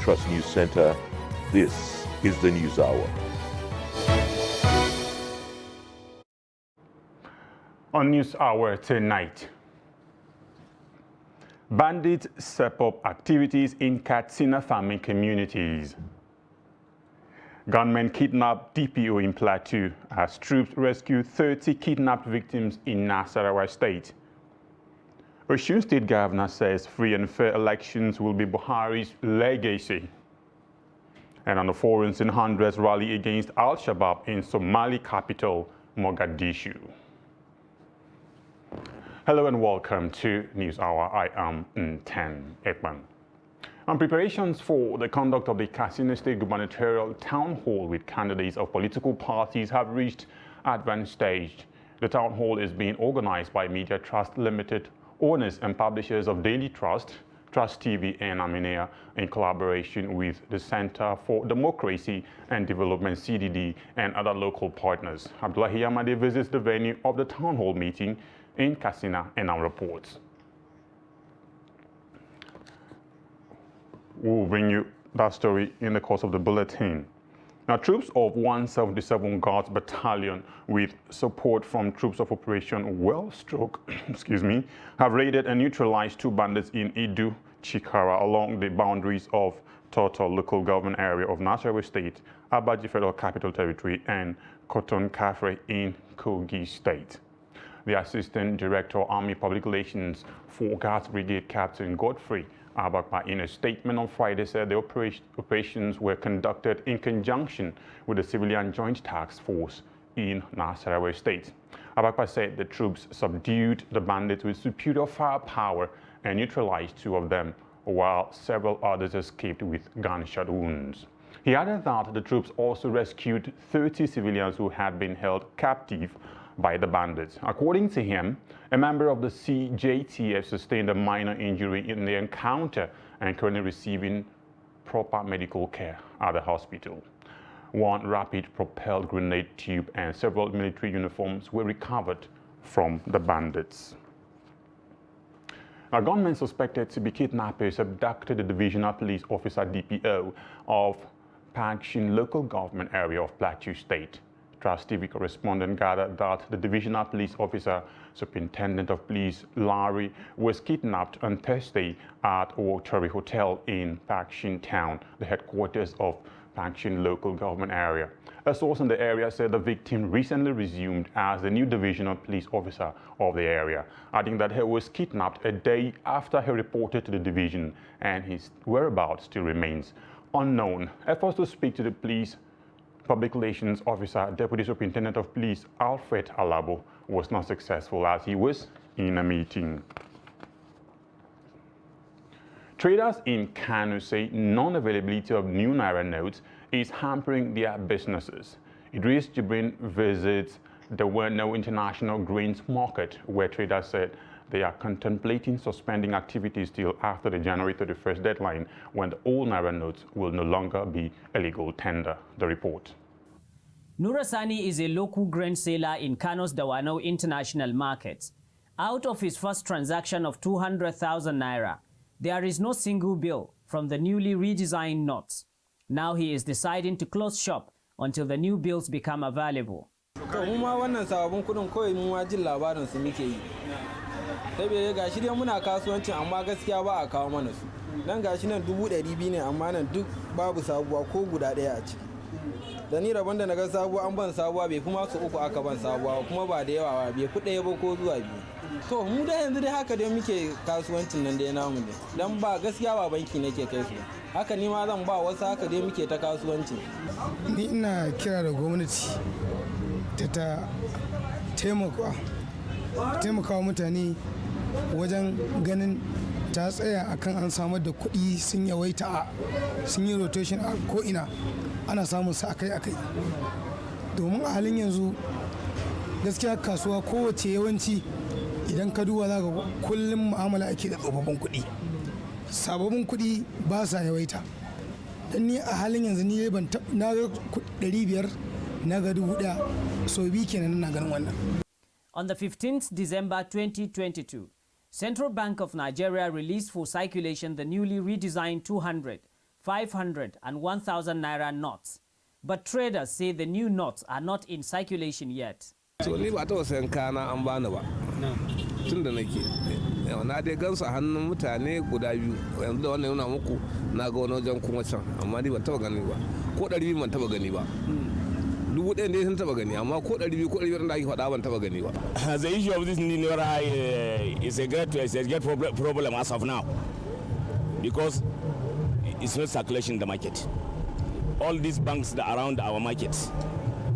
Trust News Center. This is the News Hour. On News Hour tonight, bandits step up activities in Katsina farming communities. Gunmen kidnap DPO in Plateau as troops rescue 30 kidnapped victims in Nasarawa State. Osun State Governor says free and fair elections will be Buhari's legacy. And on the foreign scene, hundreds rally against Al-Shabaab in Somali capital, Mogadishu. Hello and welcome to News Hour. I am Nten Ekman. On preparations for the conduct of the Katsina State Gubernatorial Town Hall with candidates of political parties have reached advanced stage. The town hall is being organized by Media Trust Limited, owners and publishers of Daily Trust, Trust TV and Aminea, in collaboration with the Center for Democracy and Development CDD and other local partners. Abdullahi Yamade visits the venue of the town hall meeting in Katsina and our reports. We'll bring you that story in the course of the bulletin. Now, troops of 177 Guards Battalion, with support from troops of Operation Wellstroke, have raided and neutralized 2 bandits in Idu, Chikara, along the boundaries of Toto local government area of Nasarawa State, Abaji Federal Capital Territory, and Koton Kafre in Kogi State. The Assistant Director of Army Public Relations for Guards Brigade, Captain Godfrey Abakpa, in a statement on Friday, said the operations were conducted in conjunction with the Civilian Joint Task Force in Nasarawa State. Abakpa said the troops subdued the bandits with superior firepower and neutralized 2 of them, while several others escaped with gunshot wounds. He added that the troops also rescued 30 civilians who had been held captive by the bandits. According to him, a member of the CJTF sustained a minor injury in the encounter and currently receiving proper medical care at the hospital. 1 rapid-propelled grenade tube and several military uniforms were recovered from the bandits. A gunman suspected to be kidnappers abducted the Divisional Police Officer DPO of Pangshin local government area of Plateau State. Trust TV correspondent gathered that the Divisional Police Officer, Superintendent of Police Larry, was kidnapped on Thursday at Owotori Hotel in Pangshin Town, the headquarters of Pangshin local government area. A source in the area said the victim recently resumed as the new Divisional Police Officer of the area, adding that he was kidnapped a day after he reported to the division and his whereabouts still remains unknown. Efforts to speak to the police Public Relations Officer, Deputy Superintendent of Police Alfred Alabo, was not successful as he was in a meeting. Traders in Kano say non-availability of new Naira notes is hampering their businesses. Idris Jibrin visits the Weno International Grains Market, where traders said they are contemplating suspending activities till after the January 31st deadline, when the old Naira notes will no longer be a legal tender. The report. Nurasani is a local grain seller in Kano's Dawanau International Market. Out of his first transaction of 200,000 Naira, there is no single bill from the newly redesigned notes. Now he is deciding to close shop until the new bills become available. Saboda gashi dai muna kasuwanci amma gaskiya ba a kawo mana su. Dan gashi nan 200 ne amma nan duk babu sabuwa ko guda daya a ciki. Da ni rabon da naga sabuwa an ban sabuwa bai kuma su 3 aka ban sabuwa kuma ba da yawa ba bai fi daya ba ko zuwa 2. To mu da yanzu dai haka dai muke kasuwancin nan dai namu ne. Dan ba gaskiya ba banki nake kai su. Haka ni ma zan ba wasu haka dai muke ta kasuwanci. Ni ina kira da gwamnati ta taimakawa mutane wajen ganin ta tsaya akan an samar da kuɗi sun yawaita sun yi rotation a ko'ina ana samun sa akai-akai domin a halin yanzu gaskiya kasuwa kowace yawanci idan ka duba za ka kullum mu'amala ake da tsofaffin kuɗi sababbin kuɗi ba sa yawaita don ni a halin yanzu ni ban na ga 500 na ga 1000 so bi kenan na ganin wannan. On the 15th December 2022, Central Bank of Nigeria released for circulation the newly redesigned 200, 500 and 1,000 naira notes. But traders say the new notes are not in circulation yet. So ni ba ta wasan kana an bani ba. Tun da nake. Na dai gansu hannun mutane guda biyu. Yanzu da wannan yana muku na ga wani wajen kuma can amma ni ban taba gani ba. Ko 200 ban taba gani ba. 1000 ne sun taba gani amma ko 200 ko 500 da ake faɗa ban taba gani ba. The issue of this Naira is a great problem as of now because it's not circulation in the market. All these banks that are around our markets,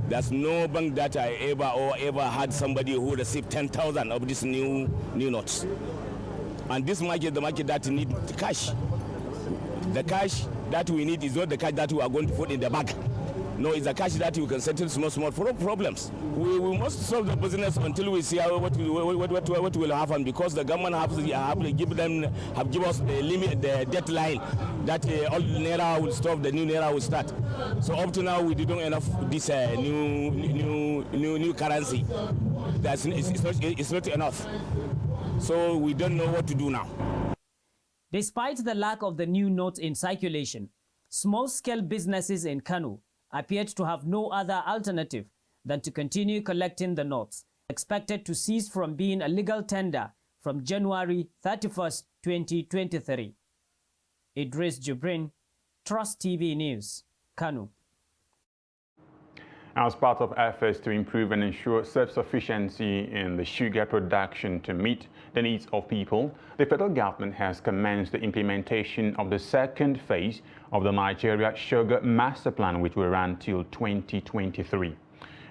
there's no bank that I ever had somebody who received 10,000 of these new notes. And this market, the market that need the cash. The cash that we need is not the cash that we are going to put in the bank. No, it's the cash that we can settle small problems. We must solve the business until we see what will happen, because the government have give us the limit, the deadline that all Naira will stop, the new Naira will start. So up to now we didn't enough this new currency. It's not enough. So we don't know what to do now. Despite the lack of the new notes in circulation, small-scale businesses in Kano appeared to have no other alternative than to continue collecting the notes, expected to cease from being a legal tender from January 31st, 2023. Idris Jibrin, Trust TV News, Kano. As part of efforts to improve and ensure self-sufficiency in the sugar production to meet the needs of people, the federal government has commenced the implementation of the second phase of the Nigeria Sugar Master Plan, which will run till 2023.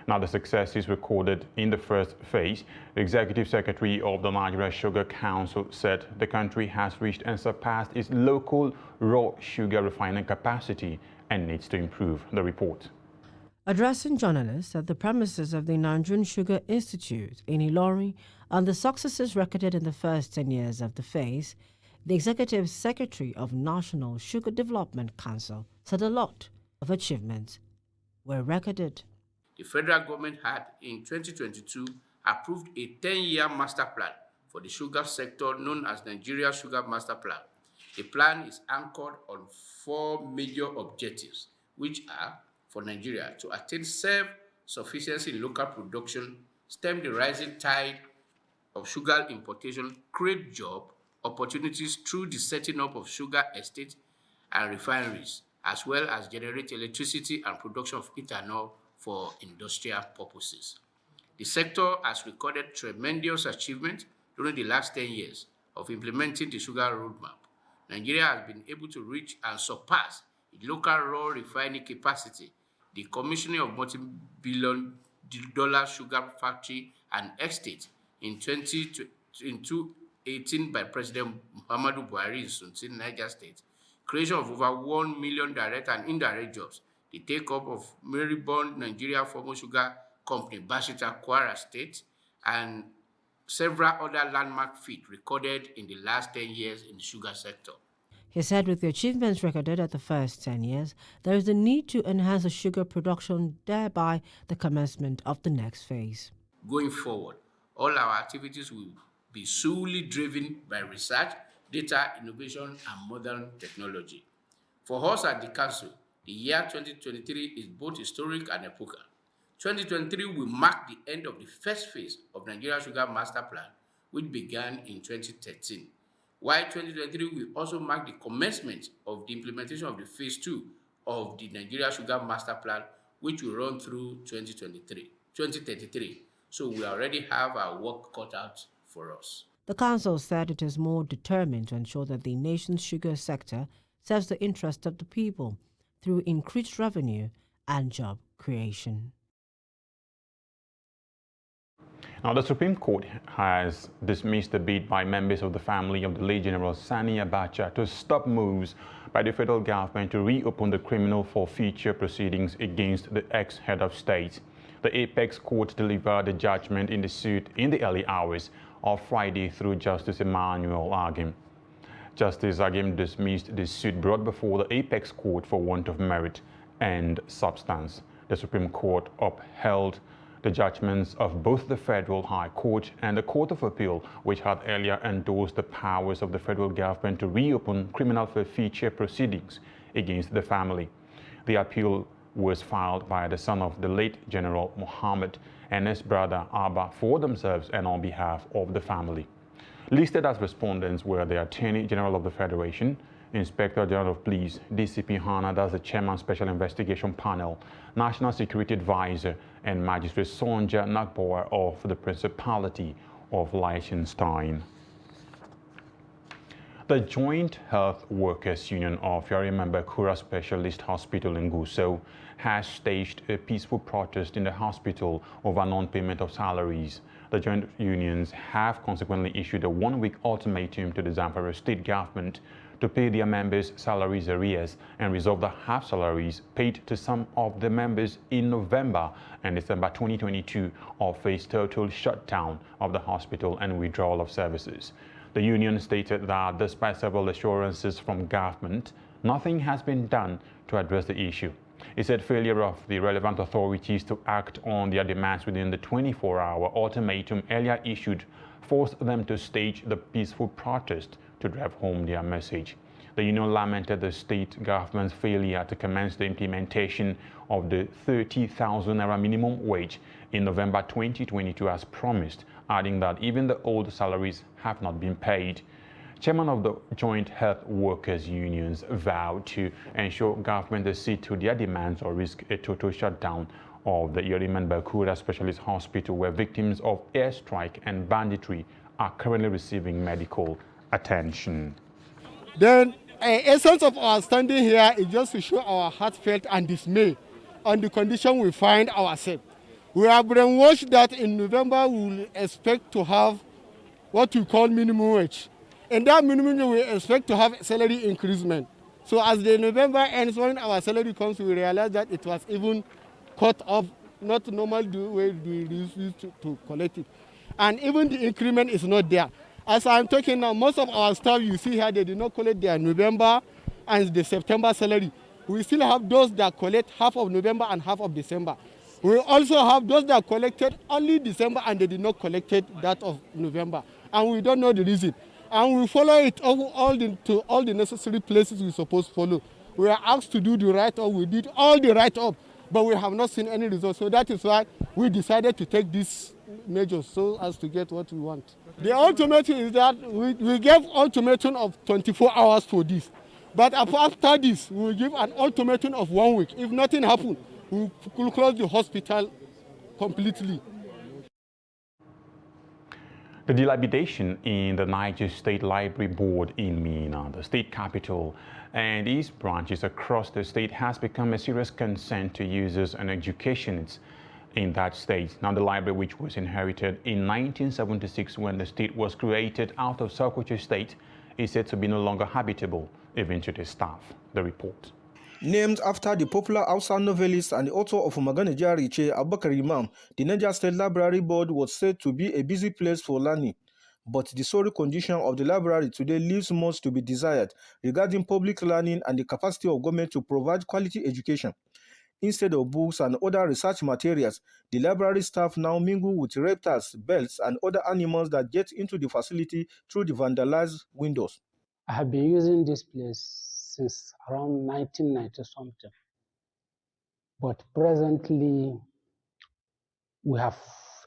Now, the successes recorded in the first phase, the Executive Secretary of the Nigeria Sugar Council said the country has reached and surpassed its local raw sugar refining capacity and needs to improve. The report. Addressing journalists at the premises of the Nigerian Sugar Institute in Ilorin on the successes recorded in the first 10 years of the phase, the Executive Secretary of National Sugar Development Council said a lot of achievements were recorded. The federal government had, in 2022, approved a 10-year master plan for the sugar sector known as Nigeria Sugar Master Plan. The plan is anchored on 4 major objectives, which are for Nigeria to attain self-sufficiency in local production, stem the rising tide of sugar importation, create job opportunities through the setting up of sugar estates and refineries, as well as generate electricity and production of ethanol for industrial purposes. The sector has recorded tremendous achievement during the last 10 years of implementing the sugar roadmap. Nigeria has been able to reach and surpass its local raw refining capacity, the commissioning of multi-billion-dollar sugar factory and estate in 2018 by President Muhammadu Buhari in Suntin, Niger State, creation of over 1 million direct and indirect jobs, the take-up of Marybond Nigeria Formal Sugar Company, Bashita, Kwara State, and several other landmark feats recorded in the last 10 years in the sugar sector. He said with the achievements recorded at the first 10 years, there is a need to enhance the sugar production, thereby the commencement of the next phase. Going forward, all our activities will be solely driven by research, data, innovation, and modern technology. For us at the Council, the year 2023 is both historic and epochal. 2023 will mark the end of the first phase of Nigeria Sugar Master Plan, which began in 2013. While 2023 will also mark the commencement of the implementation of the Phase 2 of the Nigeria Sugar Master Plan, which will run through 2033. So we already have our work cut out for us. The Council said it is more determined to ensure that the nation's sugar sector serves the interest of the people through increased revenue and job creation. Now, the Supreme Court has dismissed the bid by members of the family of the late General Sani Abacha to stop moves by the federal government to reopen the criminal forfeiture proceedings against the ex-head of state. The Apex Court delivered the judgment in the suit in the early hours of Friday through Justice Emmanuel Agim. Justice Agim dismissed the suit brought before the Apex Court for want of merit and substance. The Supreme Court upheld the judgments of both the Federal High Court and the Court of Appeal, which had earlier endorsed the powers of the federal government to reopen criminal forfeiture proceedings against the family. The appeal was filed by the son of the late General Muhammad and his brother Abba for themselves and on behalf of the family. Listed as respondents were the Attorney General of the Federation, Inspector General of Police, DCP Hana, that's the Chairman Special Investigation Panel, National Security Advisor, and Magistrate Sonja Nagboer of the Principality of Liechtenstein. The Joint Health Workers Union of Yarimembe Kura Specialist Hospital in Gusau has staged a peaceful protest in the hospital over non-payment of salaries. The joint unions have consequently issued a one-week ultimatum to the Zamfara state government to pay their members' salaries arrears and resolve the half salaries paid to some of the members in November and December 2022 or face total shutdown of the hospital and withdrawal of services. The union stated that despite several assurances from government, nothing has been done to address the issue. It said failure of the relevant authorities to act on their demands within the 24-hour ultimatum earlier issued forced them to stage the peaceful protest to drive home their message. The union lamented the state government's failure to commence the implementation of the 30,000 naira minimum wage in November 2022 as promised, adding that even the old salaries have not been paid. Chairman of the Joint Health Workers Unions vowed to ensure government accede to their demands or risk a total shutdown of the Yarimembe Kura Specialist Hospital, where victims of airstrike and banditry are currently receiving medical attention. Then, essence of our standing here is just to show our heartfelt and dismay on the condition we find ourselves. We are brainwashed that in November we will expect to have what we call minimum wage. And that minimum wage we expect to have salary increasement. So as the November ends, when our salary comes, we realize that it was even cut off, not normal the way we used to collect it. And even the increment is not there. As I'm talking now, most of our staff you see here, they did not collect their November and the September salary. We still have those that collect half of November and half of December. We also have those that collected only December and they did not collect that of November. And we don't know the reason. And we follow it to all the necessary places we're supposed to follow. We are asked to do the write-up. We did all the write-up, but we have not seen any results. So that is why we decided to take these measures so as to get what we want. The ultimatum is that we gave ultimatum of 24 hours for this. But after this, we will give an ultimatum of 1 week. If nothing happens, we will close the hospital completely. The dilapidation in the Niger State Library Board in Minna, the state capital, and its branches across the state has become a serious concern to users and educationists in that state. Now, the library, which was inherited in 1976 when the state was created out of Sokoto State, is said to be no longer habitable, even to the staff. The report. Named after the popular Hausa novelist and the author of Magana Jariche, Abubakar Imam, the Niger State Library Board was said to be a busy place for learning. But the sorry condition of the library today leaves much to be desired regarding public learning and the capacity of government to provide quality education. Instead of books and other research materials, the library staff now mingle with reptiles, birds, and other animals that get into the facility through the vandalized windows. I have been using this place since around 1990 something. But presently, we have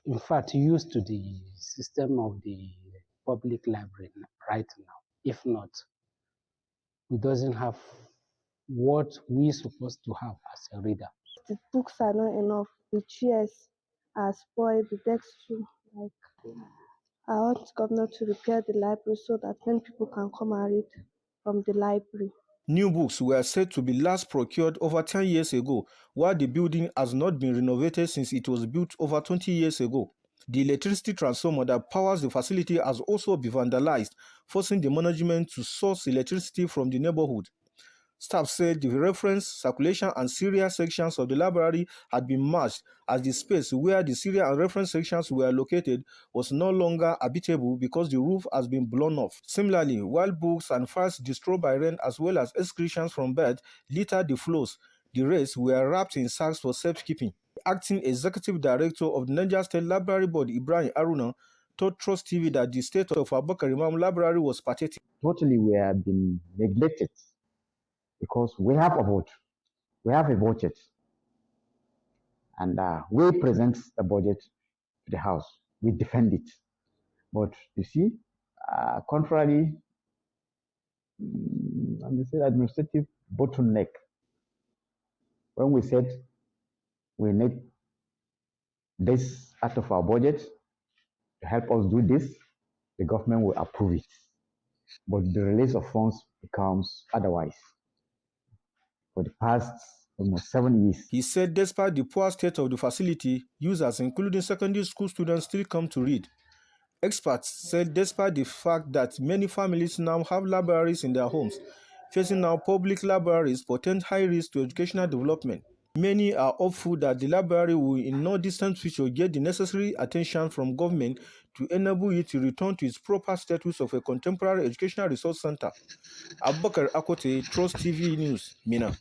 in fact used to the system of the public library right now. If not, we doesn't have what we're supposed to have as a reader. The books are not enough, the chairs are spoiled, the desks too. I want the governor to repair the library so that many people can come and read from the library. New books were said to be last procured over 10 years ago, while the building has not been renovated since it was built over 20 years ago. The electricity transformer that powers the facility has also been vandalized, forcing the management to source electricity from the neighborhood. Staff said the reference, circulation, and serial sections of the library had been merged, as the space where the serial and reference sections were located was no longer habitable because the roof has been blown off. Similarly, while books and files destroyed by rain as well as excretions from birds littered the floors, the rest were wrapped in sacks for safekeeping. The acting executive director of the Niger State Library Board, Ibrahim Aruna, told Trust TV that the state of Abubakar Imam Library was pathetic. Totally, we have been neglected. because we have a vote. We have a budget. And we present the budget to the House. We defend it. But you see, contrary, let me say administrative bottleneck. When we said we need this out of our budget to help us do this, the government will approve it. But the release of funds becomes otherwise. For the past almost 7 years. He said despite the poor state of the facility, users, including secondary school students, still come to read. Experts said despite the fact that many families now have libraries in their homes, facing now public libraries portend high risk to educational development. Many are hopeful that the library will in no distant future get the necessary attention from government to enable it to return to its proper status of a contemporary educational resource center. Abubakar Akote, Trust TV News, Mina.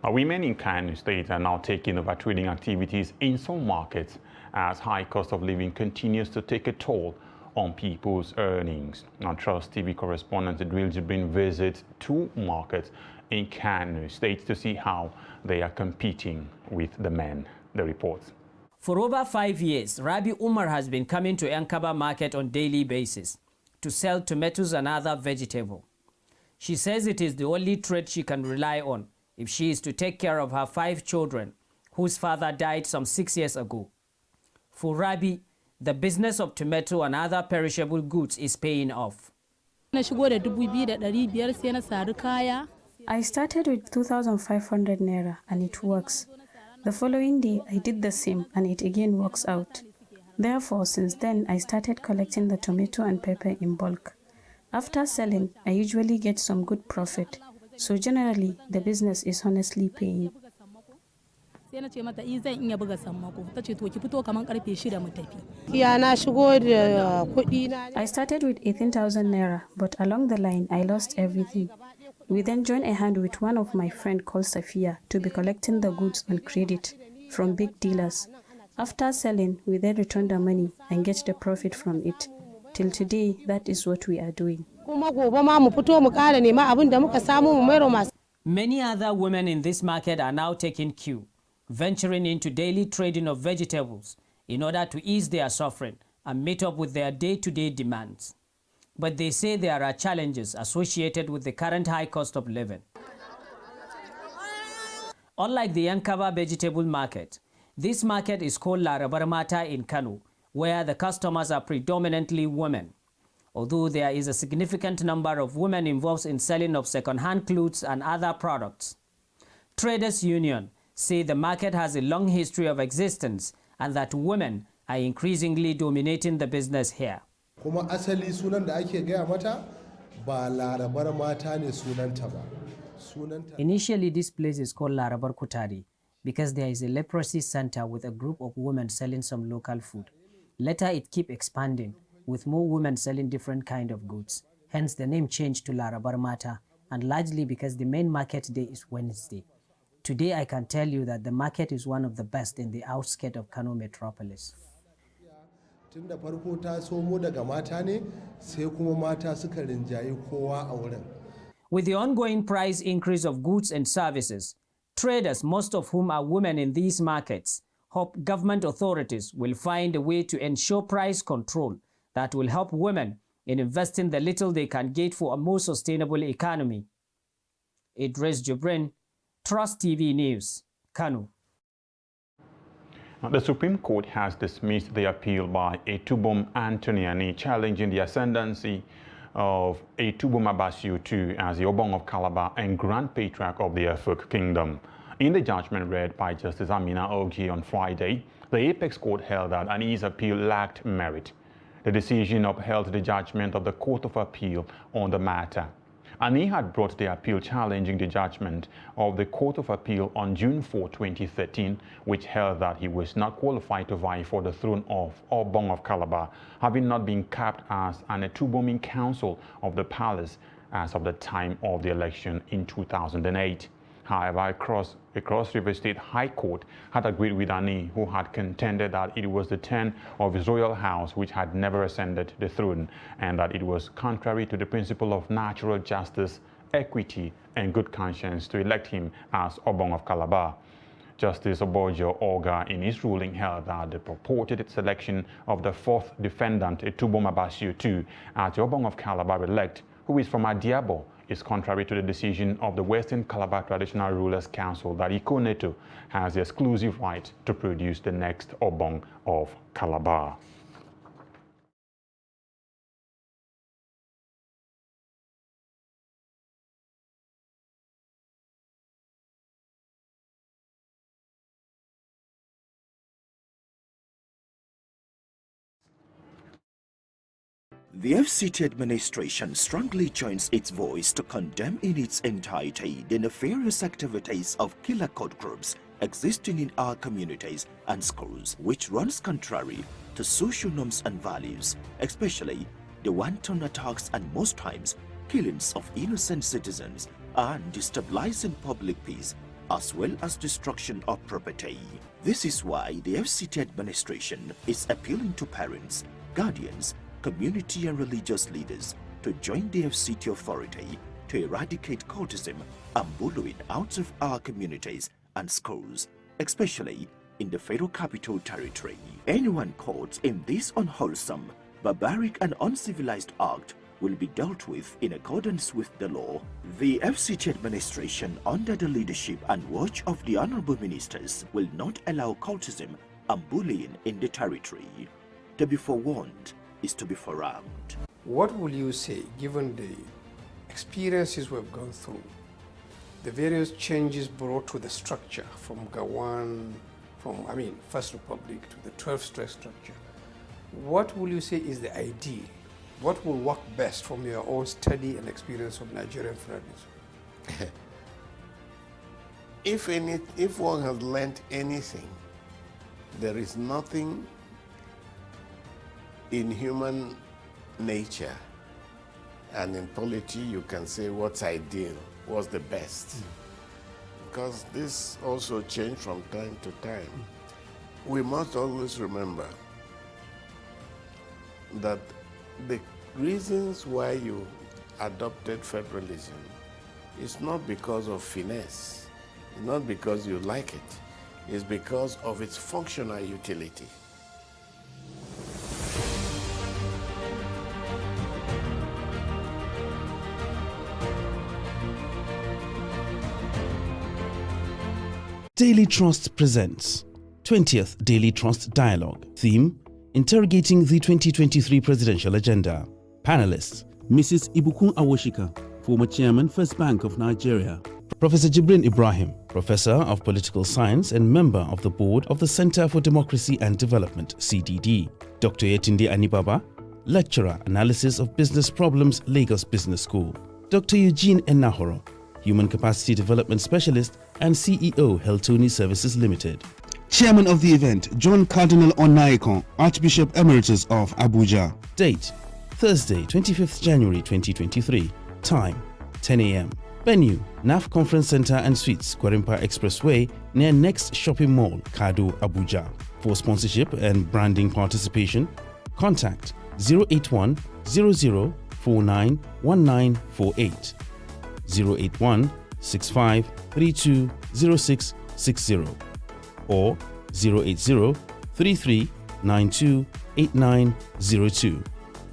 Women in Kano State are now taking over trading activities in some markets as high cost of living continues to take a toll on people's earnings. Now, Trust TV correspondent Adril Jibrin visits 2 markets in Kano State to see how they are competing with the men. The report. For over 5 years, Rabi Umar has been coming to Yankaba market on daily basis to sell tomatoes and other vegetables. She says it is the only trade she can rely on if she is to take care of her 5 children, whose father died some 6 years ago. For Rabi, the business of tomato and other perishable goods is paying off. I started with 2,500 naira and it works. The following day, I did the same and it again works out. Therefore, since then, I started collecting the tomato and pepper in bulk. After selling, I usually get some good profit. So generally, the business is honestly paying. I started with 18,000 naira, but along the line, I lost everything. We then joined a hand with one of my friends called Safia to be collecting the goods on credit from big dealers. After selling, we then return the money and get the profit from it. Till today, that is what we are doing. Many other women in this market are now taking cue, venturing into daily trading of vegetables in order to ease their suffering and meet up with their day-to-day demands. But they say there are challenges associated with the current high cost of living. Unlike the Yankaba vegetable market, this market is called Larabar Mata in Kano, where the customers are predominantly women. Although there is a significant number of women involved in selling of second-hand clothes and other products. Traders Union say the market has a long history of existence and that women are increasingly dominating the business here. Kuma asali sunan da ake gaya mata ba Larabar Mata ne sunanta ba. Initially, this place is called Larabar Kutari because there is a leprosy center with a group of women selling some local food. Later, it kept expanding with more women selling different kind of goods. Hence, the name changed to Larabar Mata, and largely because the main market day is Wednesday. Today, I can tell you that the market is one of the best in the outskirts of Kano metropolis. Tunda farko ta somo daga mata ne, sai kuma mata suka rinjayi kowa a wurin. With the ongoing price increase of goods and services, traders, most of whom are women in these markets, hope government authorities will find a way to ensure price control that will help women in investing the little they can get for a more sustainable economy. Idris Jibrin, Trust TV News, Kano. The Supreme Court has dismissed the appeal by Etubom Anthony Ani challenging the ascendancy of Etubom Abbasiu II as the Obong of Calabar and Grand Patriarch of the Efuk Kingdom. In the judgment read by Justice Amina Ogi on Friday, the Apex Court held that Ani's appeal lacked merit. The decision upheld the judgment of the Court of Appeal on the matter. Ani had brought the appeal challenging the judgment of the Court of Appeal on June 4, 2013, which held that he was not qualified to vie for the throne of Obong of Calabar, having not been capped as an Etuboming council of the palace as of the time of the election in 2008. However, a Cross River State High Court had agreed with Ani, who had contended that it was the turn of his royal house which had never ascended the throne, and that it was contrary to the principle of natural justice equity, and good conscience to elect him as Obong of Calabar. Justice Obojo Oga, in his ruling, held that the purported selection of the fourth defendant, Etubom Abasio II, as the Obong of Calabar elect, who is from Adiabo, is contrary to the decision of the Western Calabar Traditional Rulers Council that Iko Neto has the exclusive right to produce the next Obong of Calabar. The FCT administration strongly joins its voice to condemn in its entirety the nefarious activities of killer code groups existing in our communities and schools, which runs contrary to social norms and values, especially the wanton attacks and most times killings of innocent citizens and destabilizing public peace, as well as destruction of property. This is why the FCT administration is appealing to parents, guardians, community and religious leaders to join the FCT authority to eradicate cultism and bullying out of our communities and schools, especially in the Federal Capital Territory. Anyone caught in this unwholesome, barbaric and uncivilized act will be dealt with in accordance with the law. The FCT administration, under the leadership and watch of the Honorable Ministers, will not allow cultism and bullying in the territory. To be forewarned is to be forearmed. What will you say, given the experiences we've gone through, the various changes brought to the structure from Gawan, First Republic to the 12th structure? What will you say is the ideal? What will work best from your own study and experience of Nigerian federalism? If one has learned anything, there is nothing in human nature and in polity you can say what's ideal, what's the best. Because this also changes from time to time. We must always remember that the reasons why you adopted federalism is not because of finesse, it's not because you like it, it's because of its functional utility. Daily Trust presents 20th Daily Trust Dialogue. Theme: Interrogating the 2023 Presidential Agenda. Panelists: Mrs. Ibukun Awoshika, former Chairman, First Bank of Nigeria. Professor Jibrin Ibrahim, Professor of Political Science and member of the Board of the Center for Democracy and Development, CDD. Dr. Yetunde Anibaba, Lecturer, Analysis of Business Problems, Lagos Business School. Dr. Eugene Enahoro, Human Capacity Development Specialist and CEO, Heltoni Services Limited. Chairman of the event, John Cardinal Onaikon, Archbishop Emeritus of Abuja. Date: Thursday, 25th January 2023. Time: 10 a.m. Venue: NAF Conference Center and Suites, Gwarimpa Expressway, near Next Shopping Mall, Kado, Abuja. For sponsorship and branding participation, contact 081 00 49 1948, 081 65 32 0660, or 080 33 92 8902.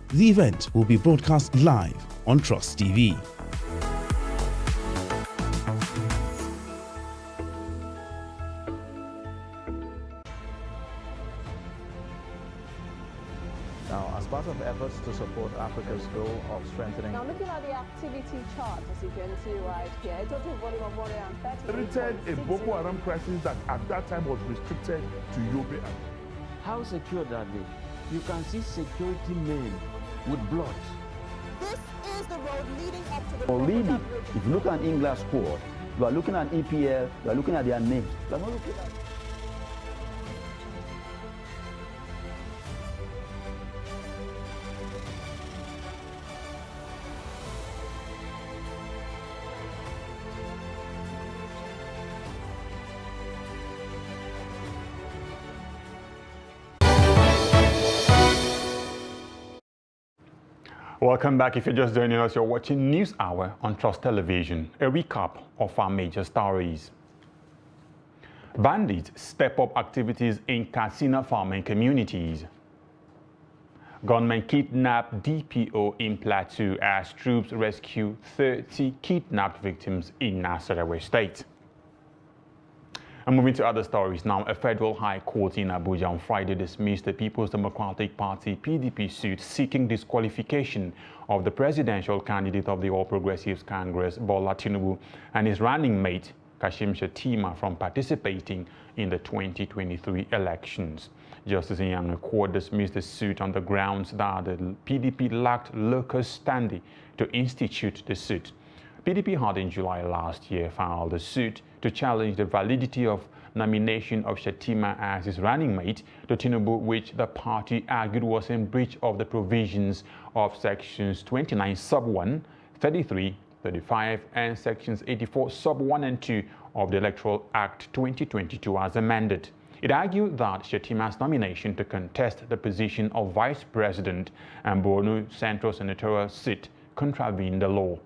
The event will be broadcast live on Trust TV. Now, as part of efforts to support Africa's goal of strengthening... Now, looking at the activity chart, as you can see right here, a total volume of 130... Created a Boko Haram crisis that at that time was restricted to Yobe. How secure are they? You can see security men with blood. This is the road leading up to the... Already, if you look at English squad, you are looking at EPL, you are looking at their names. You are not looking at... Welcome back. If you're just joining us, you're watching News Hour on Trust Television. A recap of our major stories. Bandits step up activities in Katsina farming communities. Gunmen kidnap DPO in Plateau as troops rescue 30 kidnapped victims in Nasarawa State. And moving to other stories now, a federal high court in Abuja on Friday dismissed the People's Democratic Party (PDP) suit seeking disqualification of the presidential candidate of the All Progressives Congress, Bola Tinubu, and his running mate, Kashim Shettima, from participating in the 2023 elections. Justice Nyanga Court dismissed the suit on the grounds that the PDP lacked locus standi to institute the suit. PDP had in July last year filed a suit to challenge the validity of nomination of Shettima as his running mate to Tinubu, which the party argued was in breach of the provisions of sections 29 sub 1, 33, 35, and sections 84 sub 1 and 2 of the Electoral Act 2022 as amended. It argued that Shettima's nomination to contest the position of vice president and Borno Central senatorial seat contravened the law.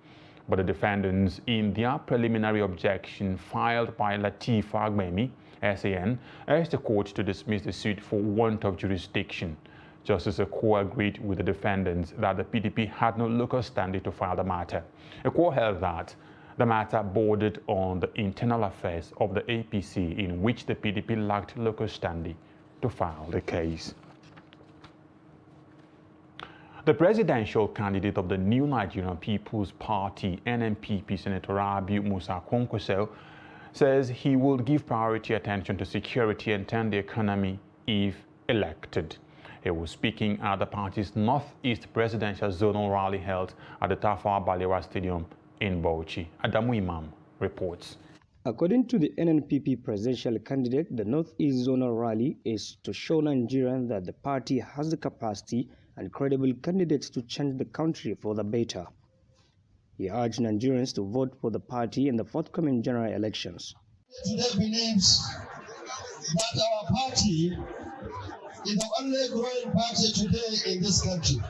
But the defendants, in their preliminary objection filed by Lateef Fagbemi, SAN, urged the court to dismiss the suit for want of jurisdiction. Justice Akua agreed with the defendants that the PDP had no locus standi to file the matter. Akua held that the matter bordered on the internal affairs of the APC, in which the PDP lacked locus standi to file the case. The presidential candidate of the New Nigerian People's Party, NNPP, Senator Rabiu Musa Kwankwaso, says he will give priority attention to security and turn the economy if elected. He was speaking at the party's Northeast Presidential Zonal Rally held at the Tafawa Balewa Stadium in Bauchi. Adamu Imam reports. According to the NNPP presidential candidate, the Northeast Zonal Rally is to show Nigerians that the party has the capacity and credible candidates to change the country for the better. He urged Nigerians to vote for the party in the forthcoming general elections. Today believes that our party is the only growing party today in this country.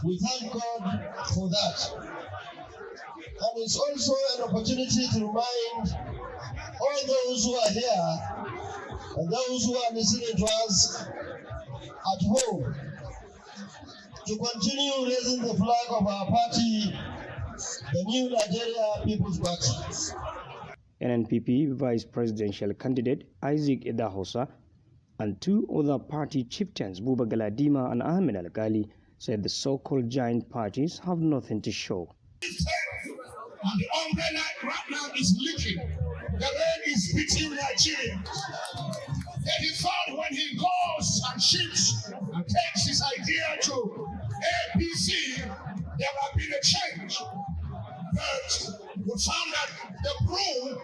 We thank God for that. And it's also an opportunity to remind all those who are here and those who are listening to us at home to continue raising the flag of our party, the New Nigeria People's Party. NNPP vice presidential candidate Isaac Idahosa and two other party chieftains, Buba Galadima and Ahmed Al-Ghali, said the so-called giant parties have nothing to show. And the umbrella right now is leaking. The rain is beating Nigeria. It is found when he goes and shifts and takes his idea to APC, there will be a change. But we found that the broom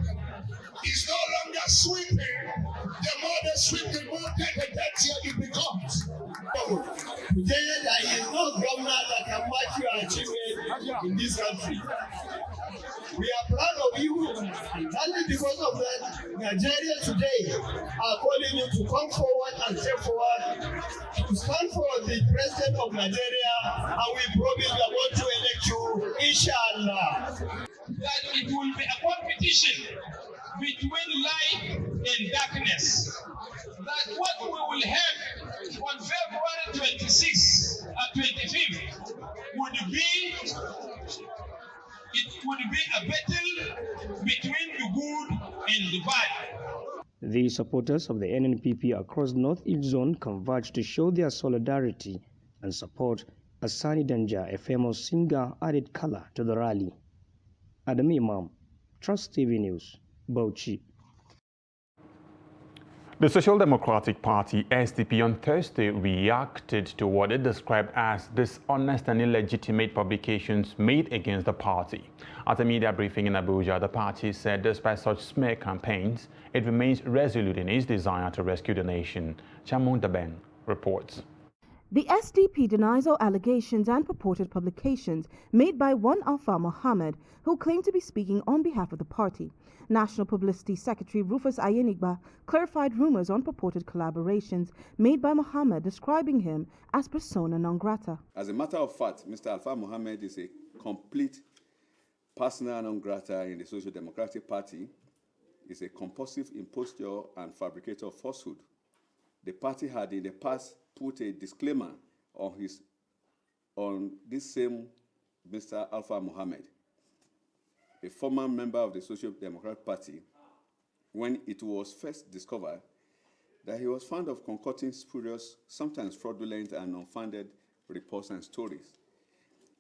is no longer sweeping. The more they sweep, the more dirtier it becomes. There is no governor that can match your achievement in this country. We are proud of you, only because of that, Nigeria today are calling you to come forward and step forward to stand for the president of Nigeria, and we promise we are going to elect you, inshallah. That it will be a competition between light and darkness. That what we will have on February 26th and 25th would be a battle between the good and the bad. The supporters of the NNPP across Northeast Zone converged to show their solidarity and support as Sani Danja, a famous singer, added color to the rally. Adam Imam, Trust TV News, Bauchi. The Social Democratic Party, SDP, on Thursday reacted to what it described as dishonest and illegitimate publications made against the party. At a media briefing in Abuja, the party said despite such smear campaigns, it remains resolute in its desire to rescue the nation. Chamon Daben reports. The SDP denies all allegations and purported publications made by one Alpha Mohammed, who claimed to be speaking on behalf of the party. National Publicity Secretary Rufus Ayenigba clarified rumors on purported collaborations made by Mohammed, describing him as persona non grata. As a matter of fact, Mr. Alpha Mohammed is a complete persona non grata in the Social Democratic Party. Is a compulsive impostor and fabricator of falsehood. The party had in the past put a disclaimer on this same Mr. Alpha Mohammed, a former member of the Social Democratic Party, when it was first discovered that he was fond of concocting spurious, sometimes fraudulent and unfounded reports and stories.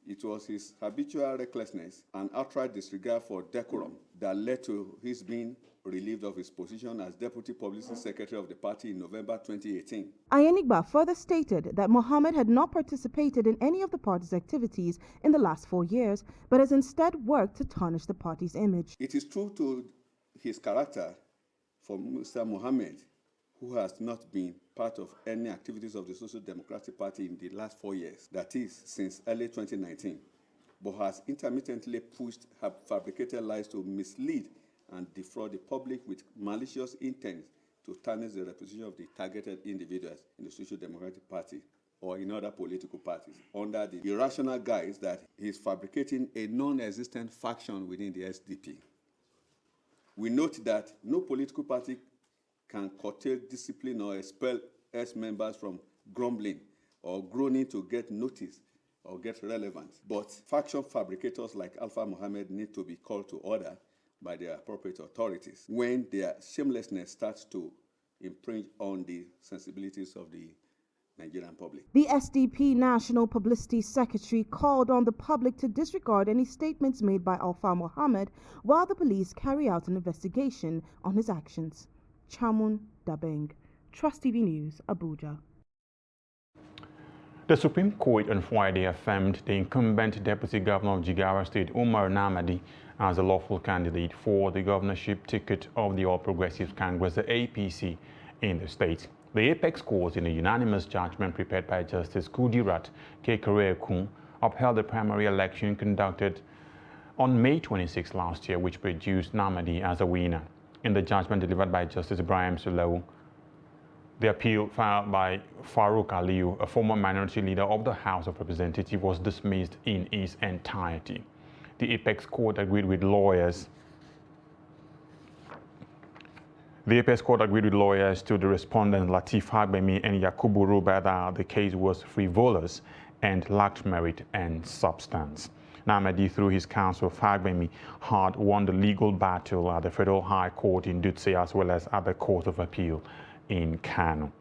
It was his habitual recklessness and outright disregard for decorum that led to his being relieved of his position as Deputy Publicity Secretary of the party in November 2018. Ayenigba further stated that Mohammed had not participated in any of the party's activities in the last 4 years, but has instead worked to tarnish the party's image. It is true to his character for Mr. Mohammed, who has not been part of any activities of the Social Democratic Party in the last 4 years, that is, since early 2019, but has intermittently pushed fabricated lies to mislead and defraud the public with malicious intent to tarnish the reputation of the targeted individuals in the Social Democratic Party or in other political parties under the irrational guise that he is fabricating a non-existent faction within the SDP. We note that no political party can curtail discipline or expel ex-members from grumbling or groaning to get notice or get relevance. But faction fabricators like Alpha Mohammed need to be called to order by the appropriate authorities when their shamelessness starts to impinge on the sensibilities of the Nigerian public. The SDP National Publicity Secretary called on the public to disregard any statements made by Alpha Mohammed while the police carry out an investigation on his actions. Chamun Dabeng, Trust TV News, Abuja. The Supreme Court on Friday affirmed the incumbent Deputy Governor of Jigawa State, Umar Namadi, as a lawful candidate for the governorship ticket of the All Progressives Congress, the APC, in the state. The apex court, in a unanimous judgment prepared by Justice Kudirat Kekere-Ekun, upheld the primary election conducted on May 26 last year, which produced Namadi as a winner. In the judgment delivered by Justice Ibrahim Suleu, the appeal filed by Farouk Aliyu, a former minority leader of the House of Representatives, was dismissed in its entirety. The apex court agreed with lawyers. The apex court agreed with lawyers to the respondents Latif Hagbemi and Yakubu Ruba that the case was frivolous and lacked merit and substance. Namadi, through his counsel Fagbemi, had won the legal battle at the Federal High Court in Dutse as well as at the Court of Appeal in Kano.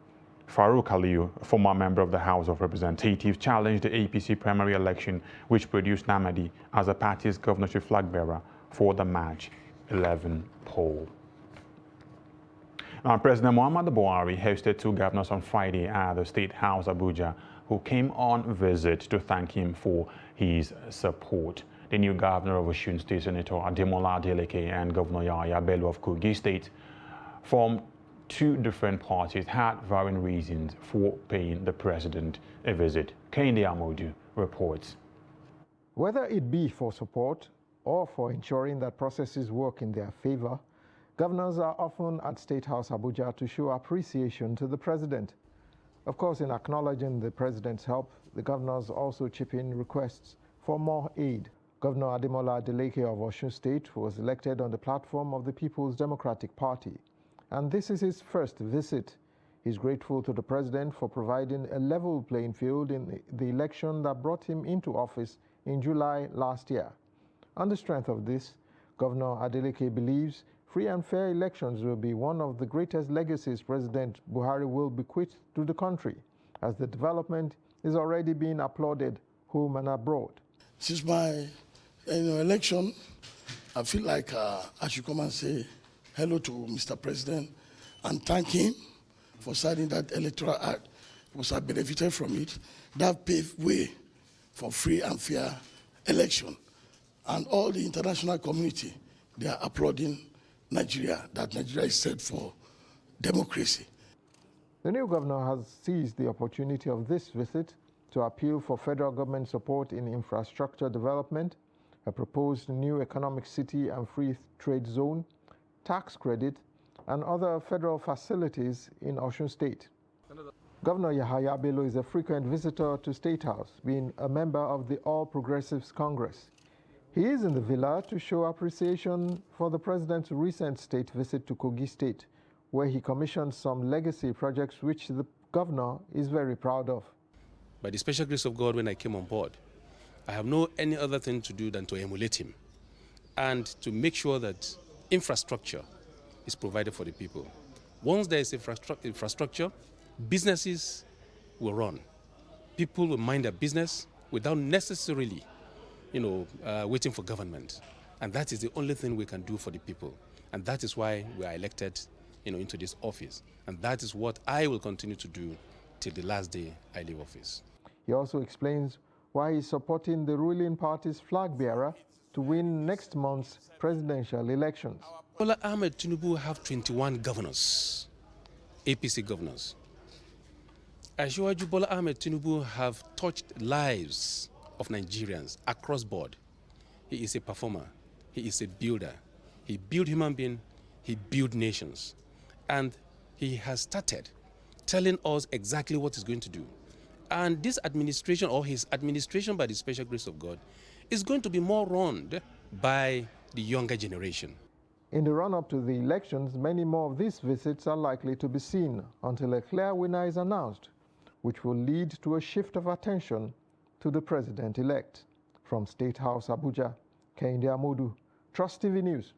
Farouk Aliyu, a former member of the House of Representatives, challenged the APC primary election, which produced Namadi as the party's governorship flag bearer for the March 11 poll. Now, President Muhammadu Buhari hosted two governors on Friday at the State House, Abuja, who came on visit to thank him for his support. The new governor of Osun State, Senator Ademola Adeleke, and Governor Yahaya Bello of Kogi State, from two different parties, had varying reasons for paying the president a visit. Kehinde Amodu reports. Whether it be for support or for ensuring that processes work in their favor, governors are often at State House Abuja to show appreciation to the president. Of course, in acknowledging the president's help, the governors also chip in requests for more aid. Governor Ademola Adeleke of Osun State was elected on the platform of the People's Democratic Party, and this is his first visit. He's grateful to the president for providing a level playing field in the election that brought him into office in July last year. On the strength of this, Governor Adeleke believes free and fair elections will be one of the greatest legacies President Buhari will bequeath to the country, as the development is already being applauded home and abroad. Since my election, I feel like I should come and say hello to Mr. President and thank him for signing that electoral act, because I benefited from it. That paved way for free and fair election. And all the international community, they are applauding Nigeria, that Nigeria is set for democracy. The new governor has seized the opportunity of this visit to appeal for federal government support in infrastructure development, a proposed new economic city and free trade zone, tax credit, and other federal facilities in Osun State. Governor Yahaya Bello is a frequent visitor to State House, being a member of the All Progressives Congress. He is in the villa to show appreciation for the president's recent state visit to Kogi State, where he commissioned some legacy projects which the governor is very proud of. By the special grace of God, when I came on board, I have no any other thing to do than to emulate him and to make sure that infrastructure is provided for the people. Once there is infrastructure, businesses will run. People will mind their business without necessarily, waiting for government. And that is the only thing we can do for the people. And that is why we are elected, into this office. And that is what I will continue to do till the last day I leave office. He also explains why he's supporting the ruling party's flag bearer to win next month's presidential elections. Bola Ahmed Tinubu have 21 governors, APC governors. Asiwaju Bola Ahmed Tinubu have touched lives of Nigerians across board. He is a performer. He is a builder. He built human beings. He built nations. And he has started telling us exactly what he's going to do. And this administration, or his administration by the special grace of God, is going to be more run by the younger generation. In the run-up to the elections, many more of these visits are likely to be seen until a clear winner is announced, which will lead to a shift of attention to the president-elect. From State House, Abuja, Kehinde Amodu, Trust TV News.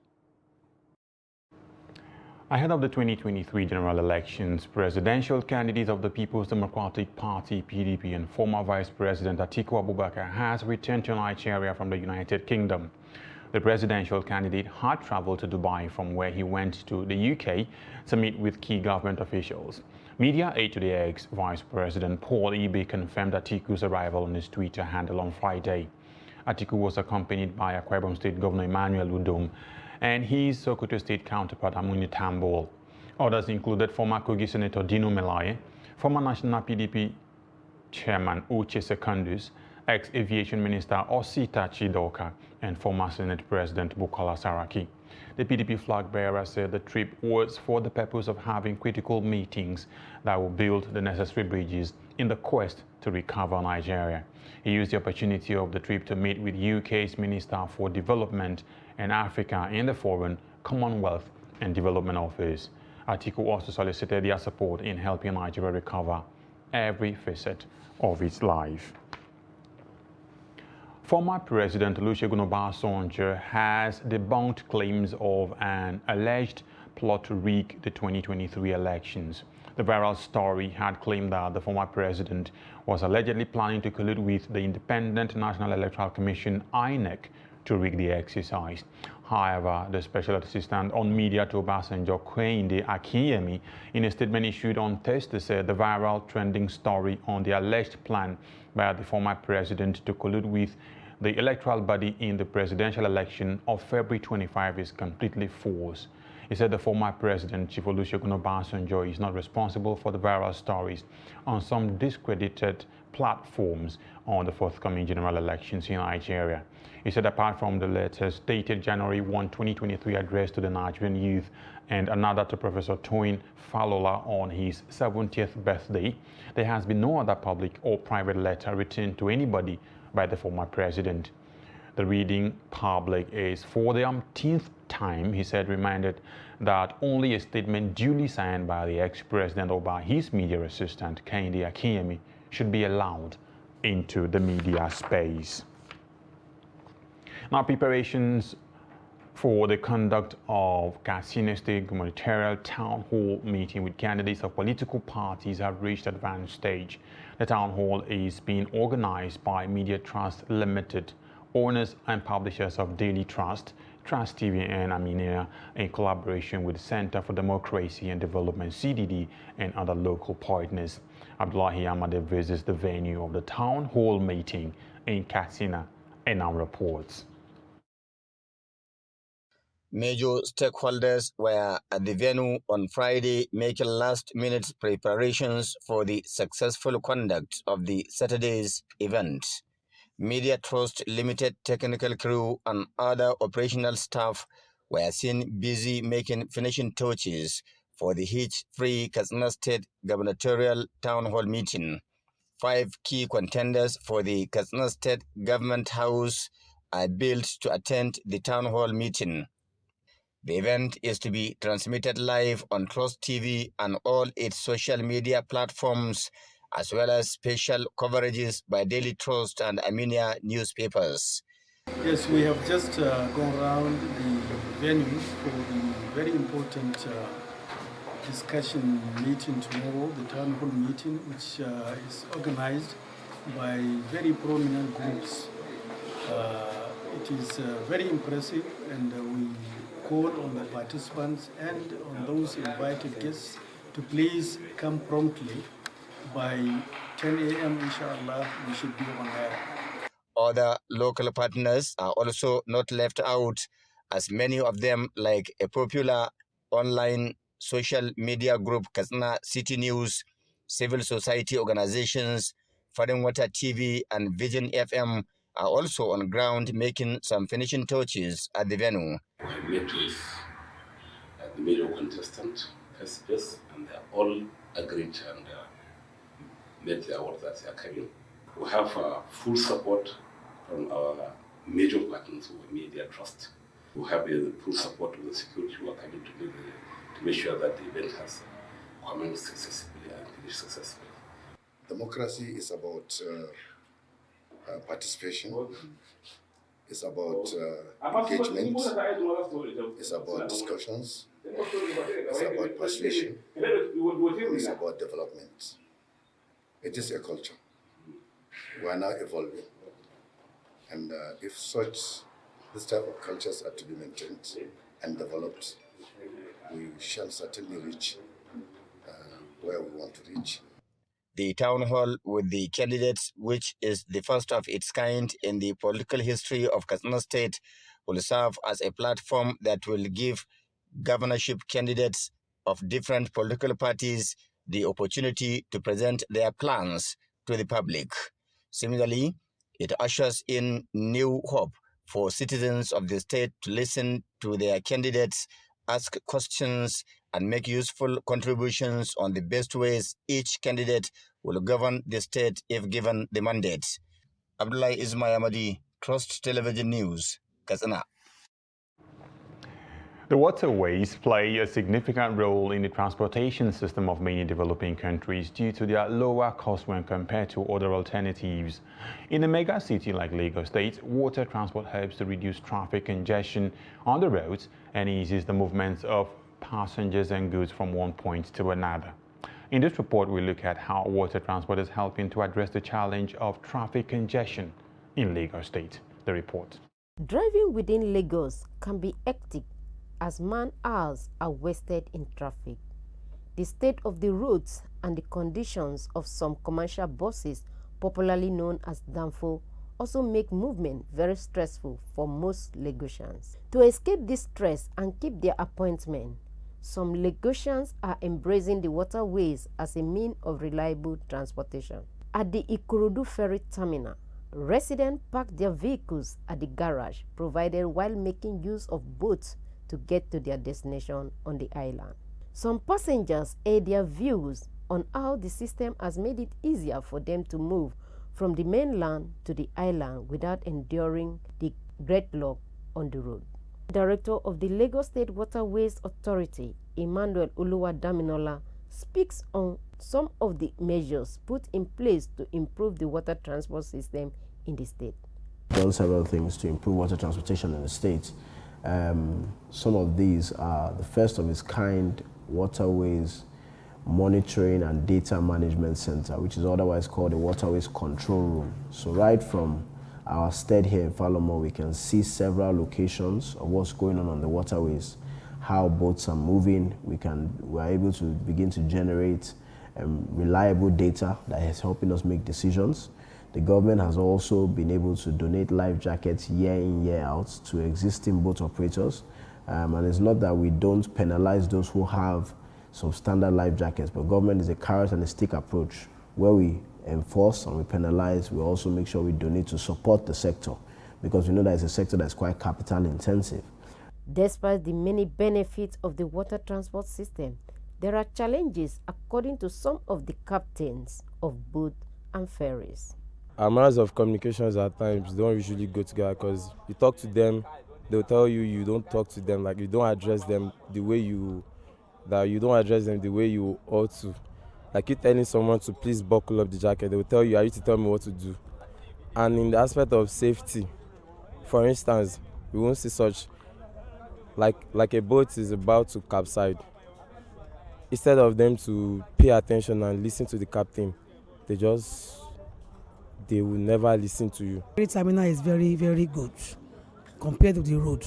Ahead of the 2023 general elections, presidential candidate of the People's Democratic Party, PDP, and former Vice President Atiku Abubakar has returned to Nigeria from the United Kingdom. The presidential candidate had traveled to Dubai, from where he went to the UK to meet with key government officials. Media aide to the ex-Vice President Paul Ibe confirmed Atiku's arrival on his Twitter handle on Friday. Atiku was accompanied by Akwa Ibom State Governor Emmanuel Udom and his Sokoto State counterpart Amuni Tambol. Others included former Kogi Senator Dino Melaye, former National PDP Chairman Uche Secondus, ex-Aviation Minister Osita Chidoka, and former Senate President Bukola Saraki. The PDP flag bearer said the trip was for the purpose of having critical meetings that will build the necessary bridges in the quest to recover Nigeria. He used the opportunity of the trip to meet with UK's Minister for Development and Africa in the Foreign, Commonwealth and Development Office. Atiku also solicited their support in helping Nigeria recover every facet of its life. Former President Olusegun Obasanjo has debunked claims of an alleged plot to rig the 2023 elections. The viral story had claimed that the former president was allegedly planning to collude with the Independent National Electoral Commission, INEC, to rig the exercise. However, the Special Assistant on Media to Obasanjo, Kehinde Akinyemi, in a statement issued on Thursday, said the viral trending story on the alleged plan by the former president to collude with the electoral body in the presidential election of February 25 is completely false. He said the former president, Chief Olusegun Obasanjo, is not responsible for the viral stories on some discredited platforms on the forthcoming general elections in Nigeria. He said apart from the letters dated January 1, 2023 addressed to the Nigerian youth and another to Professor Toyin Falola on his 70th birthday, there has been no other public or private letter written to anybody by the former president. The reading public is for the umpteenth time, he said, reminded that only a statement duly signed by the ex-president or by his media assistant, Kehinde Akinyemi, should be allowed into the media space. Now, preparations for the conduct of Katsina State Gubernatorial Town Hall meeting with candidates of political parties have reached advanced stage. The town hall is being organized by Media Trust Limited, owners and publishers of Daily Trust, Trust TV and Aminia, in collaboration with the Center for Democracy and Development, CDD, and other local partners. Abdullahi Amade visits the venue of the town hall meeting in Katsina and now reports. Major stakeholders were at the venue on Friday making last-minute preparations for the successful conduct of the Saturday's event. Media Trust Limited technical crew and other operational staff were seen busy making finishing touches for the hitch-free Katsina State Gubernatorial Town Hall meeting. 5 key contenders for the Katsina State Government House are billed to attend the Town Hall meeting. The event is to be transmitted live on Trust TV and all its social media platforms, as well as special coverages by Daily Trust and Armenia newspapers. Yes, we have just gone around the venue for the very important discussion meeting tomorrow, the town hall meeting, which is organized by very prominent groups. It is very impressive, and we call on the participants and on those invited guests to please come promptly. By 10 a.m. inshallah, we should be on air. Other local partners are also not left out, as many of them, like a popular online social media group Katsina City News, civil society organizations, Farin Water TV and Vision FM, are also on ground making some finishing touches at the venue. We have met with the major contestant, first, and they are all agreed and made their word that they are coming. We have full support from our major partners who are Media Trust. We have full support of the security who are coming to make sure that the event has commenced successfully and finished successfully. Democracy is about participation, it's about engagement, it's about discussions, it's about persuasion, it's about development. It is a culture. We are now evolving. And if this type of cultures are to be maintained and developed, we shall certainly reach where we want to reach. The town hall with the candidates, which is the first of its kind in the political history of Katsina State, will serve as a platform that will give governorship candidates of different political parties the opportunity to present their plans to the public. Similarly, it ushers in new hope for citizens of the state to listen to their candidates, ask questions, and make useful contributions on the best ways each candidate will govern the state if given the mandate. Abdullah Ismail Ahmadi, Trust Television News, Katsina. The waterways play a significant role in the transportation system of many developing countries due to their lower cost when compared to other alternatives. In a mega city like Lagos State, water transport helps to reduce traffic congestion on the roads and eases the movement of passengers and goods from one point to another. In this report, we look at how water transport is helping to address the challenge of traffic congestion in Lagos State. The report. Driving within Lagos can be hectic as man-hours are wasted in traffic. The state of the roads and the conditions of some commercial buses, popularly known as Danfo, also make movement very stressful for most Lagosians. To escape this stress and keep their appointment, some Lagosians are embracing the waterways as a means of reliable transportation. At the Ikorodu Ferry Terminal, residents park their vehicles at the garage provided while making use of boats to get to their destination on the island. Some passengers air their views on how the system has made it easier for them to move from the mainland to the island without enduring the gridlock on the road. Director of the Lagos State Waterways Authority, Emmanuel Oluwadaminola, speaks on some of the measures put in place to improve the water transport system in the state. We've done several things to improve water transportation in the state. Some of these are the first of its kind waterways monitoring and data management center, which is otherwise called the waterways control room. So right from our stead here in Falomo, we can see several locations of what's going on the waterways, how boats are moving. We're able to begin to generate reliable data that is helping us make decisions. The government has also been able to donate life jackets year in, year out to existing boat operators And it's not that we don't penalize those who have some standard life jackets, but government is a carrot and a stick approach where we enforce and we penalize. We also make sure we donate to support the sector because we know that it's a sector that's quite capital intensive. Despite the many benefits of the water transport system, there are challenges according to some of the captains of boats and ferries. Our manners of communications at times don't usually go together because you talk to them, they'll tell you you don't talk to them, like you don't address them the way you ought to. Like you telling someone to please buckle up the jacket, they will tell you, are you to tell me what to do? And in the aspect of safety, for instance, we won't see such, like a boat is about to capsize. Instead of them to pay attention and listen to the captain, they will never listen to you. Ferry terminal is very, very good compared to the road.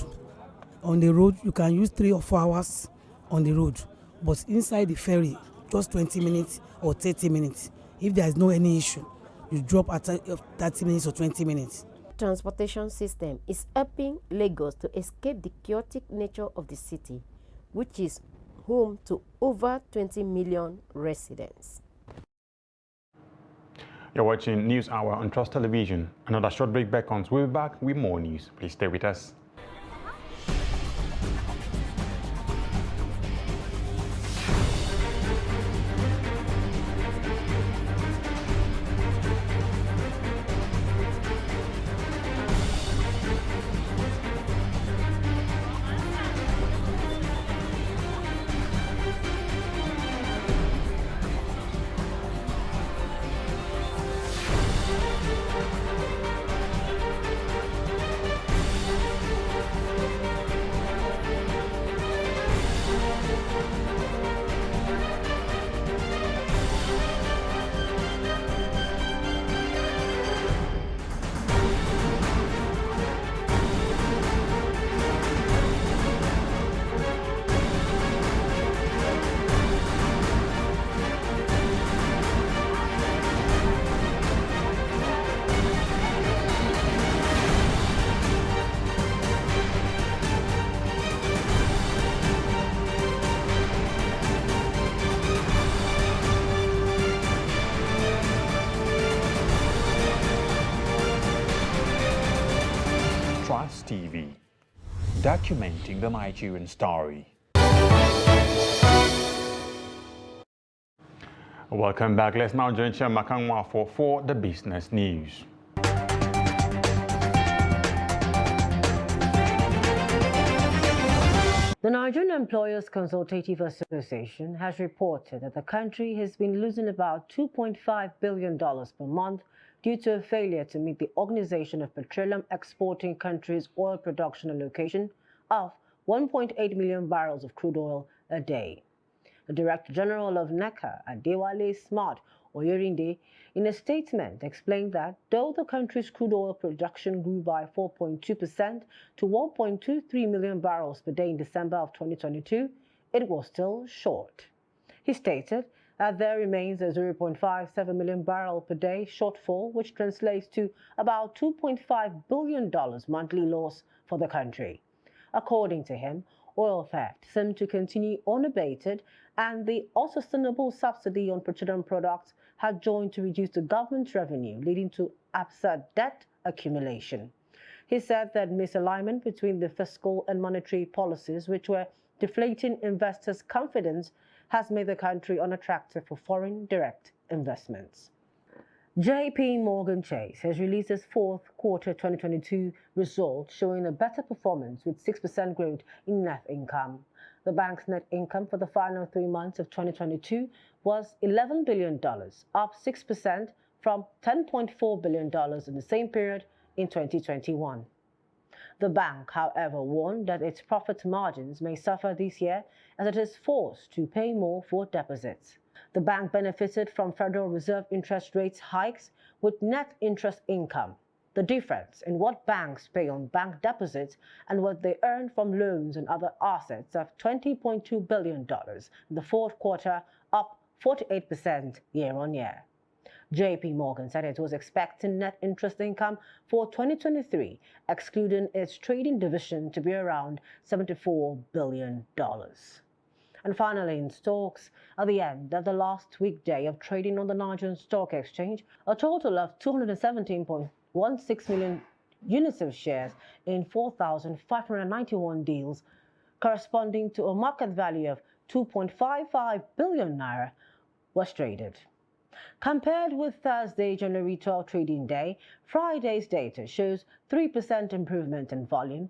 On the road, you can use 3 or 4 hours on the road, but inside the ferry, just 20 minutes or 30 minutes. If there is no any issue, you drop at 30 minutes or 20 minutes. Transportation system is helping Lagos to escape the chaotic nature of the city, which is home to over 20 million residents. You're watching News Hour on Trust Television. Another short break beckons. We'll be back with more news. Please stay with us. Trust TV, documenting the Nigerian story. Welcome back. Let's now join Chair Makangwa for the business news. The Nigerian Employers Consultative Association has reported that the country has been losing about $2.5 billion per month due to a failure to meet the Organization of Petroleum Exporting Countries oil production allocation of 1.8 million barrels of crude oil a day. The Director General of NECA, Adewale Smart Oyorinde, in a statement explained that though the country's crude oil production grew by 4.2% to 1.23 million barrels per day in December of 2022, it was still short. He stated that there remains a 0.57 million barrel per day shortfall, which translates to about $2.5 billion monthly loss for the country. According to him, oil theft seemed to continue unabated, and the unsustainable subsidy on petroleum products had joined to reduce the government's revenue, leading to absurd debt accumulation. He said that misalignment between the fiscal and monetary policies, which were deflating investors' confidence, has made the country unattractive for foreign direct investments. JP Morgan Chase has released its fourth quarter 2022 results, showing a better performance with 6% growth in net income. The bank's net income for the final 3 months of 2022 was $11 billion, up 6% from $10.4 billion in the same period in 2021. The bank, however, warned that its profit margins may suffer this year as it is forced to pay more for deposits. The bank benefited from Federal Reserve interest rates hikes with net interest income. The difference in what banks pay on bank deposits and what they earn from loans and other assets of $20.2 billion in the fourth quarter, up 48% year-on-year. JP Morgan said it was expecting net interest income for 2023, excluding its trading division, to be around $74 billion. And finally, in stocks, at the end of the last weekday of trading on the Nigerian Stock Exchange, a total of 217.16 million units of shares in 4,591 deals, corresponding to a market value of 2.55 billion naira, was traded. Compared with Thursday, January 12 trading day, Friday's data shows 3% improvement in volume,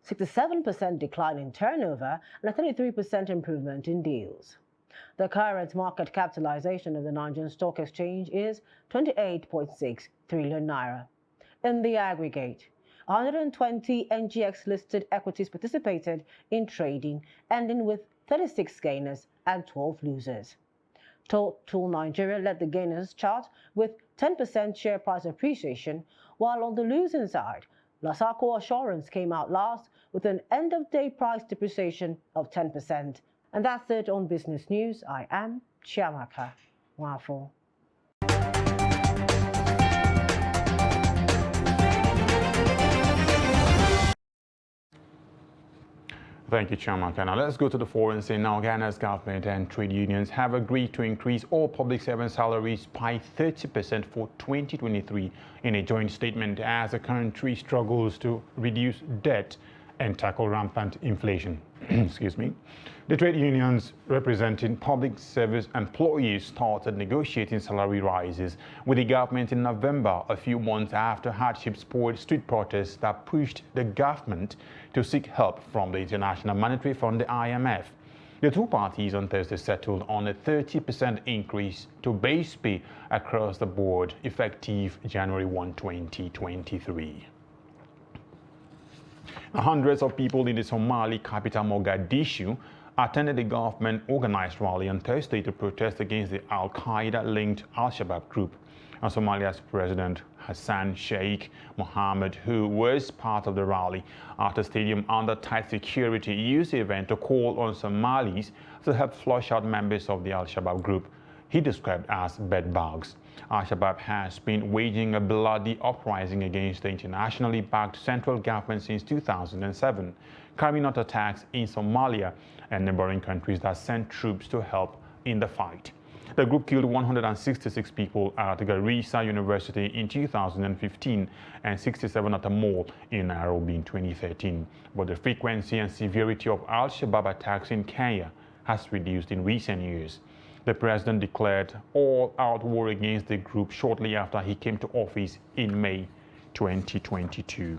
67% decline in turnover, and a 33% improvement in deals. The current market capitalization of the Nigerian Stock Exchange is 28.6 trillion naira. In the aggregate, 120 NGX-listed equities participated in trading, ending with 36 gainers and 12 losers. Total Nigeria led the gainers chart with 10% share price appreciation, while on the losing side, Lasako Assurance came out last with an end-of-day price depreciation of 10%. And that's it on Business News. I am Chiamaka Wafo. Thank you, Chiamaka. Now let's go to the foreign scene. Now, Ghana's government and trade unions have agreed to increase all public servant salaries by 30% for 2023 in a joint statement as the country struggles to reduce debt and tackle rampant inflation. Excuse me. The trade unions representing public service employees started negotiating salary rises with the government in November, a few months after hardship spurred street protests that pushed the government to seek help from the International Monetary Fund, the IMF. The two parties on Thursday settled on a 30% increase to base pay across the board, effective January 1, 2023. Hundreds of people in the Somali capital Mogadishu attended the government-organized rally on Thursday to protest against the Al-Qaeda-linked Al-Shabaab group. And Somalia's President Hassan Sheikh Mohammed, who was part of the rally at the stadium under tight security, used the event to call on Somalis to help flush out members of the Al-Shabaab group he described as bedbugs. Al-Shabaab has been waging a bloody uprising against the internationally backed central government since 2007, carrying out attacks in Somalia and neighboring countries that sent troops to help in the fight. The group killed 166 people at Garissa University in 2015 and 67 at a mall in Nairobi in 2013. But the frequency and severity of Al-Shabaab attacks in Kenya has reduced in recent years. The president declared all-out war against the group shortly after he came to office in May 2022.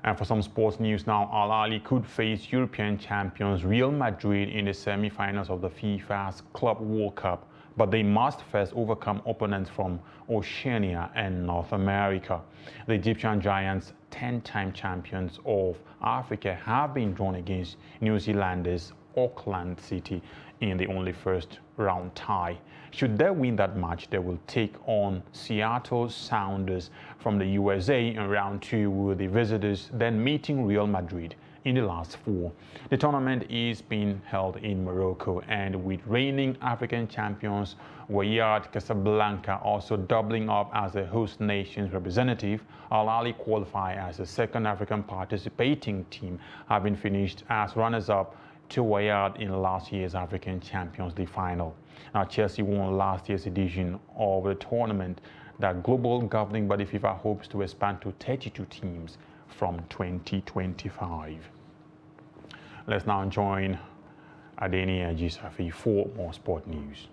And for some sports news now, Al Ahly could face European champions Real Madrid in the semi-finals of the FIFA's Club World Cup, but they must first overcome opponents from Oceania and North America. The Egyptian Giants, 10-time champions of Africa, have been drawn against New Zealanders Auckland City in the only first-round tie. Should they win that match, they will take on Seattle Sounders from the USA in round 2, with the visitors then meeting Real Madrid in the last 4. The tournament is being held in Morocco, and with reigning African champions Wydad Casablanca also doubling up as the host nation's representative, Al Ahly qualify as the second African participating team, having finished as runners-up to Wydad in last year's African Champions League final. Now, Chelsea won last year's edition of the tournament that global governing body FIFA hopes to expand to 32 teams from 2025. Let's now join Adeni Ajisafi for more sport news.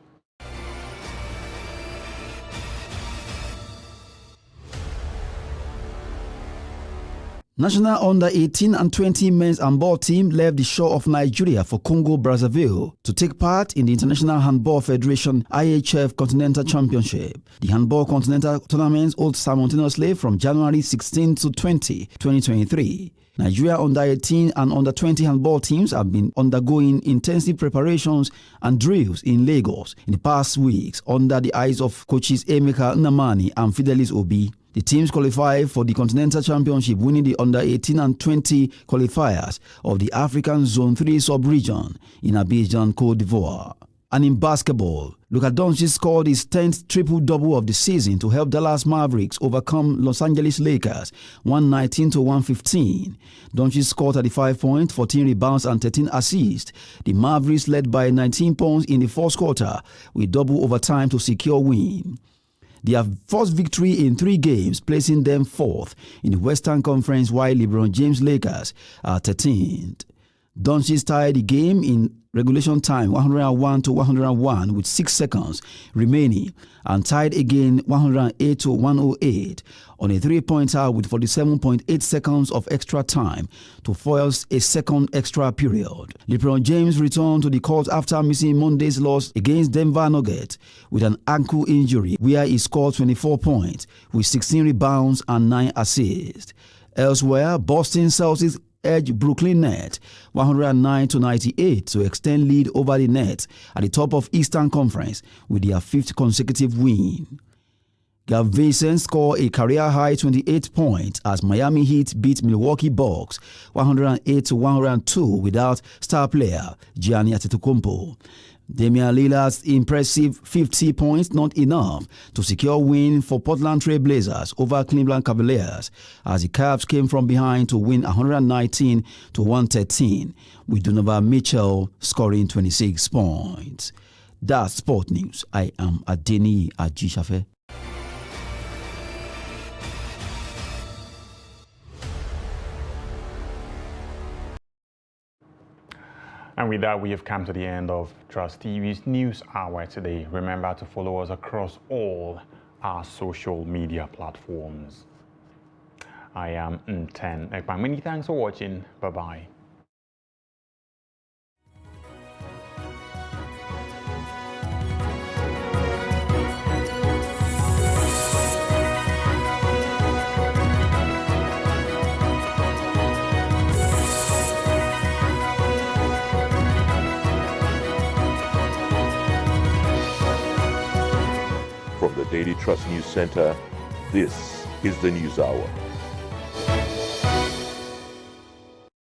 National under-18 and 20 men's handball team left the shore of Nigeria for Congo-Brazzaville to take part in the International Handball Federation IHF Continental Championship. The Handball Continental Tournament holds simultaneously from January 16 to 20, 2023. Nigeria under-18 and under-20 handball teams have been undergoing intensive preparations and drills in Lagos in the past weeks under the eyes of coaches Emeka Nnamani and Fidelis Obi. The teams qualified for the Continental Championship, winning the under-18 and 20 qualifiers of the African Zone 3 sub-region in Abidjan, Côte d'Ivoire. And in basketball, Luka Doncic scored his 10th triple-double of the season to help Dallas Mavericks overcome Los Angeles Lakers 119-115. Doncic scored 35 points, 14 rebounds and 13 assists. The Mavericks led by 19 points in the fourth quarter with double overtime to secure win. Their first victory in 3 games, placing them 4th in the Western Conference while LeBron James' Lakers are 13th. Doncic tied the game in regulation time 101-101 with 6 seconds remaining and tied again 108-108 on a 3-pointer with 47.8 seconds of extra time to foil a second extra period. LeBron James returned to the court after missing Monday's loss against Denver Nuggets with an ankle injury where he scored 24 points with 16 rebounds and 9 assists. Elsewhere, Boston Celtics edged Brooklyn Nets 109-98 to extend lead over the Nets at the top of Eastern Conference with their 5th consecutive win. Gabe Vincent scored a career-high 28 points as Miami Heat beat Milwaukee Bucks 108-102 without star player Giannis Antetokounmpo. Damian Lillard's impressive 50 points not enough to secure win for Portland Trail Blazers over Cleveland Cavaliers as the Cavs came from behind to win 119-113 with Donovan Mitchell scoring 26 points. That's Sport News. I am Adeni Ajishafe. And with that, we have come to the end of Trust TV's News Hour today. Remember to follow us across all our social media platforms. I am Nten Ekpan. Many thanks for watching. Bye-bye. From the Daily Trust News Center, this is the News Hour.